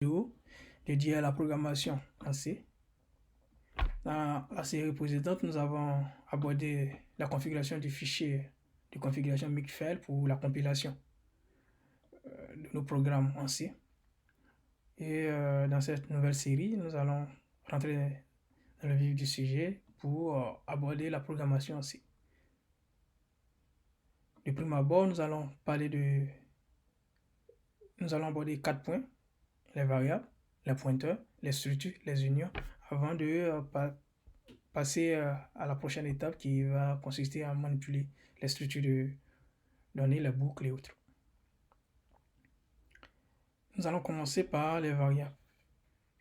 vidéo dédiée à la programmation en C. Dans la série précédente, nous avons abordé la configuration du fichier de configuration Makefile pour la compilation de nos programmes en C. Et dans cette nouvelle série, nous allons rentrer dans le vif du sujet pour aborder la programmation en C. De prime abord, nous allons aborder 4 points: les variables, les pointeurs, les structures, les unions, avant de passer à la prochaine étape qui va consister à manipuler les structures de données, les boucles et autres. Nous allons commencer par les variables.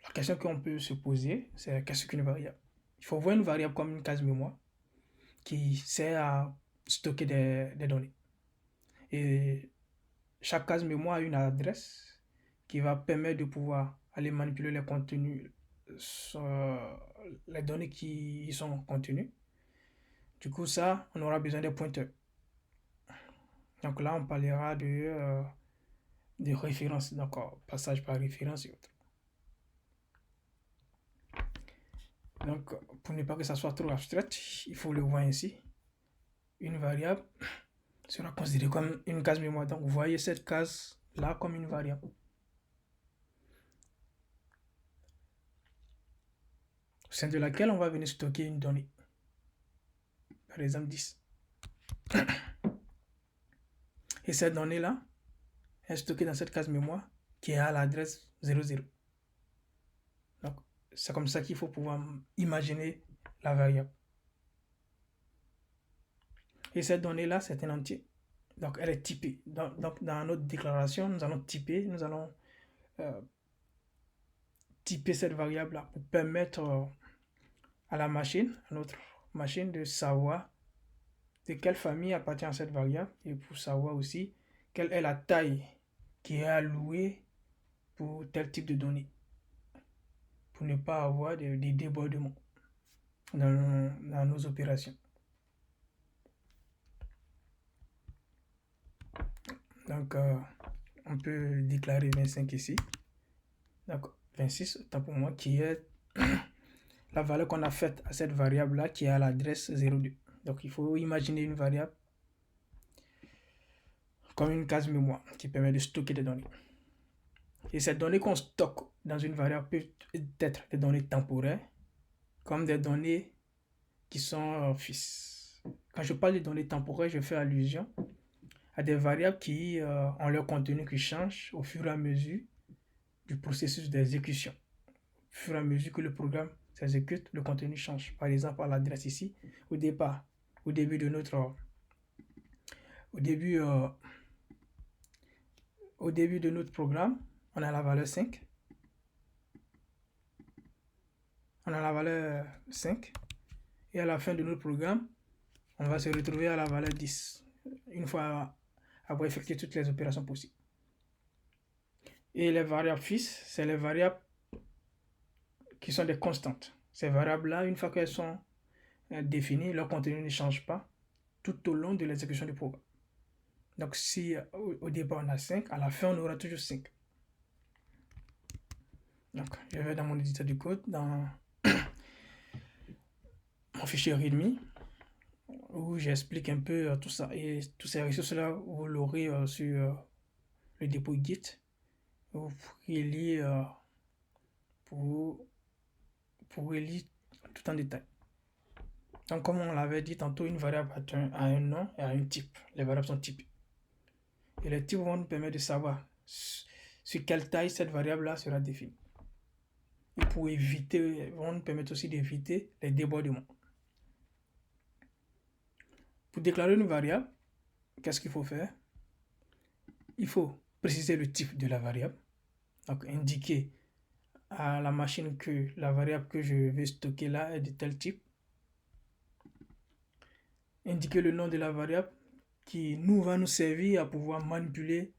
La question qu'on peut se poser, c'est qu'est-ce qu'une variable? Il faut voir une variable comme une case mémoire qui sert à stocker des données. Et chaque case mémoire a une adresse qui va permettre de pouvoir aller manipuler les contenus, les données qui y sont contenues. Du coup, ça, on aura besoin des pointeurs. Donc là, on parlera de références, donc passage par référence et autres. Donc, pour ne pas que ça soit trop abstrait, il faut le voir ainsi. Une variable sera considérée comme une case mémoire. Donc, vous voyez cette case-là comme une variable. Au sein de laquelle on va venir stocker une donnée. Par exemple, 10. Et cette donnée-là est stockée dans cette case mémoire qui est à l'adresse 00. Donc, c'est comme ça qu'il faut pouvoir imaginer la variable. Et cette donnée-là, c'est un entier. Donc, elle est typée. Donc, dans notre déclaration, nous allons typer cette variable-là pour permettre à la machine, à notre machine, de savoir de quelle famille appartient cette variable et pour savoir aussi quelle est la taille qui est allouée pour tel type de données, pour ne pas avoir des débordements dans nos opérations. Donc, on peut déclarer 25 ici. Donc, 26, autant pour moi, qui est la valeur qu'on a faite à cette variable-là qui est à l'adresse 02. Donc, il faut imaginer une variable comme une case mémoire qui permet de stocker des données. Et ces données qu'on stocke dans une variable peuvent être des données temporaires, comme des données qui sont fixes. Quand je parle de données temporaires, je fais allusion à des variables qui ont leur contenu qui change au fur et à mesure du processus d'exécution. Au fur et à mesure que le programme s'exécute, le contenu change. Par exemple, à l'adresse ici, au début de notre programme, on a la valeur 5. On a la valeur 5. Et à la fin de notre programme, on va se retrouver à la valeur 10. Une fois avoir effectué toutes les opérations possibles. Et les variables fixes, c'est les variables qui sont des constantes. Ces variables-là, une fois qu'elles sont définies, leur contenu ne change pas tout au long de l'exécution du programme. Donc si au départ on a 5, à la fin on aura toujours 5. Donc je vais dans mon éditeur du code, dans mon fichier README, où j'explique un peu tout ça. Et tous ces ressources-là, vous l'aurez sur le dépôt Git. Vous pourrez lire pour lire tout en détail. Donc, comme on l'avait dit tantôt, une variable a un nom et a un type. Les variables sont typées. Et les types vont nous permettre de savoir sur quelle taille cette variable-là sera définie. Et vont nous permettre aussi d'éviter les débordements. Pour déclarer une variable, qu'est-ce qu'il faut faire? Il faut préciser le type de la variable. Donc, indiquer à la machine que la variable que je vais stocker là est de tel type. Indiquer le nom de la variable qui va nous servir à pouvoir manipuler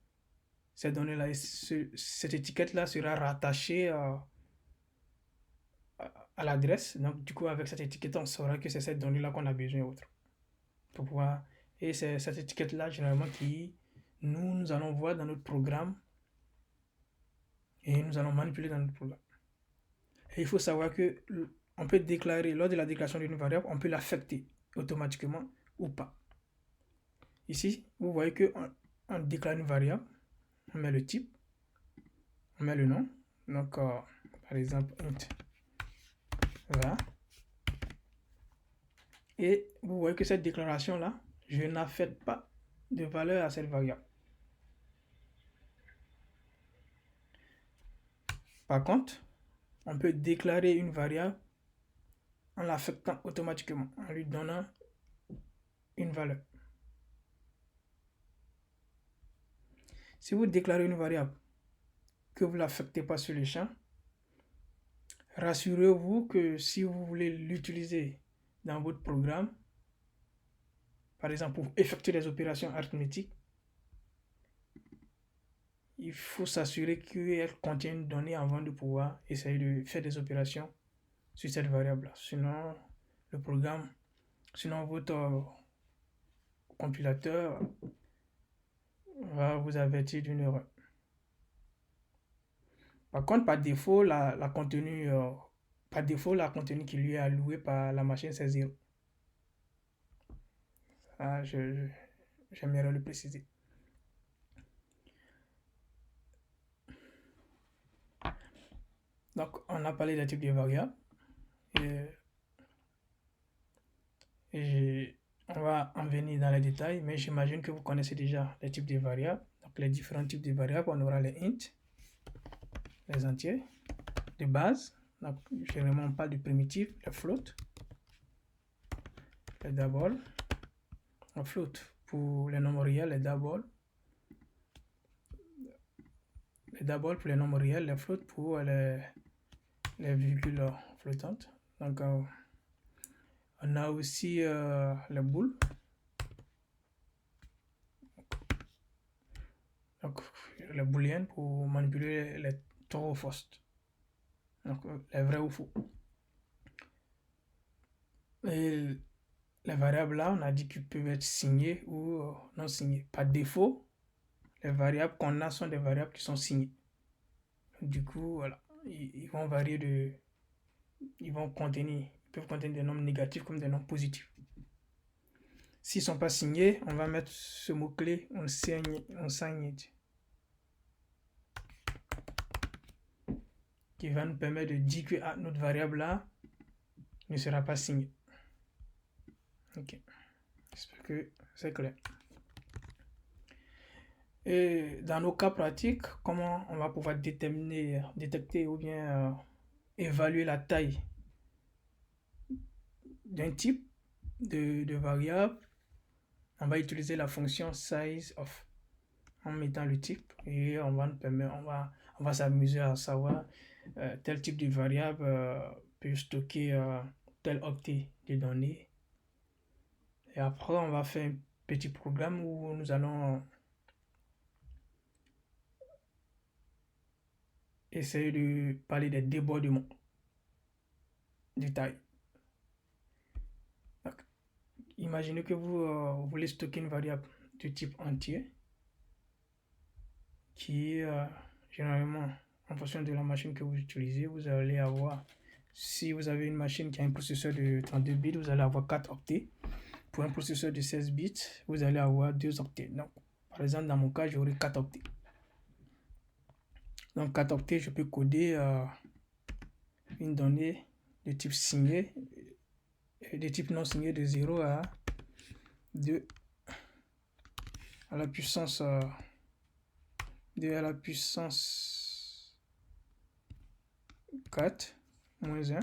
ces données-là. Et cette étiquette-là sera rattachée à l'adresse. Donc, du coup, avec cette étiquette, on saura que c'est cette donnée-là qu'on a besoin autre. Pour pouvoir... Et c'est cette étiquette-là, généralement, nous allons voir dans notre programme et nous allons manipuler dans notre programme. Et il faut savoir que on peut déclarer, lors de la déclaration d'une variable, on peut l'affecter automatiquement ou pas. Ici, vous voyez qu'on déclare une variable, on met le type, on met le nom. Donc, par exemple, int va. Et vous voyez que cette déclaration-là, je n'affecte pas de valeur à cette variable. Par contre, on peut déclarer une variable en l'affectant automatiquement, en lui donnant une valeur. Si vous déclarez une variable que vous ne l'affectez pas sur le champ, rassurez-vous que si vous voulez l'utiliser dans votre programme, par exemple pour effectuer des opérations arithmétiques, il faut s'assurer qu'elle contient une donnée avant de pouvoir essayer de faire des opérations sur cette variable-là. Sinon, le programme, sinon votre compilateur va vous avertir d'une erreur. Par contre, par défaut, la contenu qui lui est alloué par la machine, c'est 0. Ça, j'aimerais le préciser. Donc, on a parlé des types de variables. Et on va en venir dans les détails, mais j'imagine que vous connaissez déjà les types de variables. Donc, les différents types de variables, on aura les int, les entiers, de base. Donc, généralement, on parle de primitives, les floats, les double, les float pour les nombres réels, les double pour les nombres réels, les float pour les virgules flottantes. Donc, on a aussi les booles. Donc, les booléennes pour manipuler les true ou false. Donc, les vrais ou faux. Et les variables là, on a dit qu'ils peuvent être signées ou non signées. Par défaut, les variables qu'on a sont des variables qui sont signées. Du coup, voilà, ils vont varier de... Ils peuvent contenir des nombres négatifs comme des nombres positifs. S'ils ne sont pas signés, on va mettre ce mot-clé, on signe, qui va nous permettre de dire que notre variable là ne sera pas signée. Ok, j'espère que c'est clair. Et dans nos cas pratiques, comment on va pouvoir détecter ou bien évaluer la taille d'un type de variable? On va utiliser la fonction sizeOf en mettant le type et on va s'amuser à savoir tel type de variable peut stocker tel octet de données. Et après, on va faire un petit programme où nous allons essayer de parler des débordements de taille. Donc, imaginez que vous voulez stocker une variable de type entier qui généralement, en fonction de la machine que vous utilisez, vous allez avoir, si vous avez une machine qui a un processeur de 32 bits, vous allez avoir 4 octets. Pour un processeur de 16 bits, vous allez avoir 2 octets. Donc, par exemple, dans mon cas, j'aurai 4 octets. Donc, 4 octets, je peux coder une donnée de type signé et de type non signé de 0 à 2 à la puissance 2 à la puissance 4 moins 1.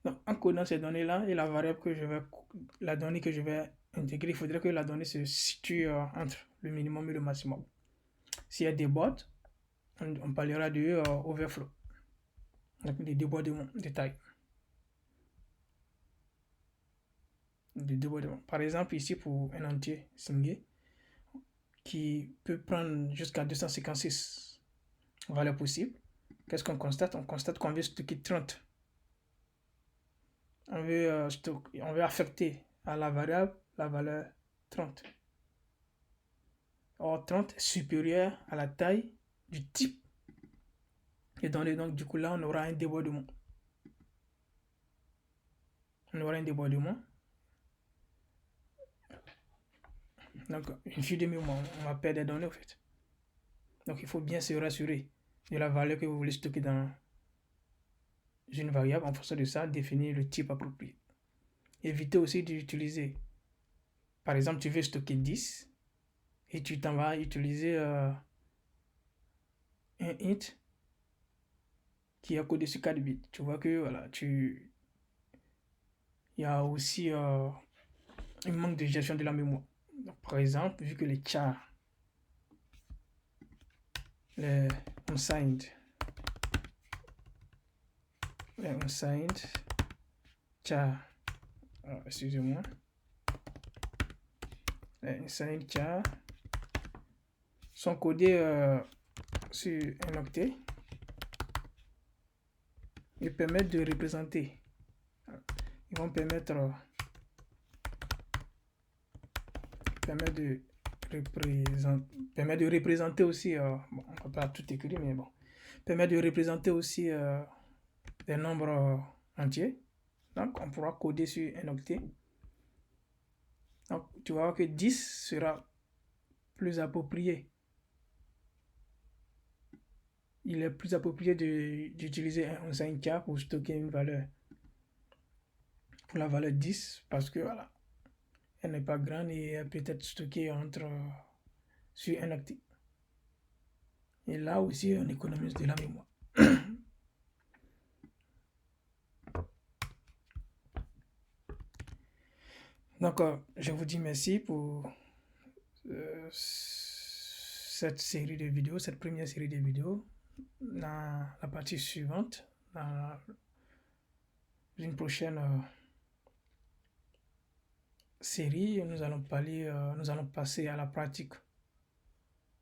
Donc, en codant ces données-là et la variable la donnée que je vais intégrer, il faudrait que la donnée se situe entre le minimum et le maximum. S'il y a des déborde, on parlera de overflow, donc des débordements de taille. Par exemple, ici pour un entier signé qui peut prendre jusqu'à 256 valeurs possibles, qu'est-ce qu'on constate? On constate qu'on veut stocker 30. On veut affecter à la variable la valeur 30. or 30 est supérieur à la taille du type des données. Donc, du coup, là, on aura un débordement. On aura un débordement. Donc, une fuite de mémoire, on va perdre des données, en fait. Donc, il faut bien se rassurer de la valeur que vous voulez stocker dans une variable. En fonction de ça, définir le type approprié. Évitez aussi d'utiliser, par exemple, tu veux stocker 10 et tu t'en vas utiliser un int qui est codé sur 4 bits. Tu vois que voilà, il y a aussi un manque de gestion de la mémoire. Donc, par exemple, vu que les chars, les unsigned, chars, excusez-moi, les unsigned chars sont codés sur un octet. Ils permettent de représenter. Ils vont permettre de représenter aussi, bon, on ne peut pas tout écrire, mais bon, permet de représenter aussi des nombres entiers. Donc, on pourra coder sur un octet. Donc, tu vas voir que 10 sera plus approprié. Il est plus approprié d'utiliser un unsigned char pour stocker une valeur. Pour la valeur 10, parce que voilà, elle n'est pas grande et elle peut être stockée sur un octet. Et là aussi, on économise de la mémoire. Donc, je vous dis merci pour cette série de vidéos, cette première série de vidéos. Dans la partie suivante, dans une prochaine série, nous allons passer à la pratique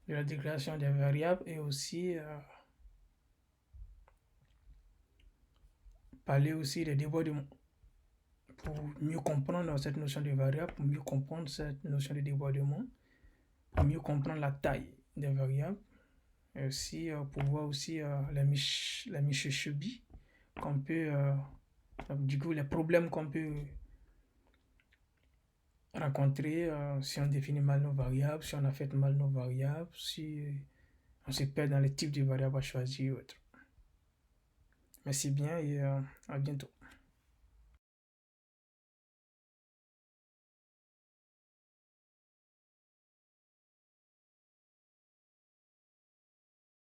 de la déclaration des variables et aussi parler aussi des débordements pour mieux comprendre cette notion de variable, pour mieux comprendre cette notion de débordement, pour mieux comprendre la taille des variables et aussi pour voir aussi la Michishubis qu'on peut du coup les problèmes qu'on peut rencontrer si on définit mal nos variables, si on a fait mal nos variables, si on se perd dans les types de variables à choisir ou autre. Merci bien et à bientôt.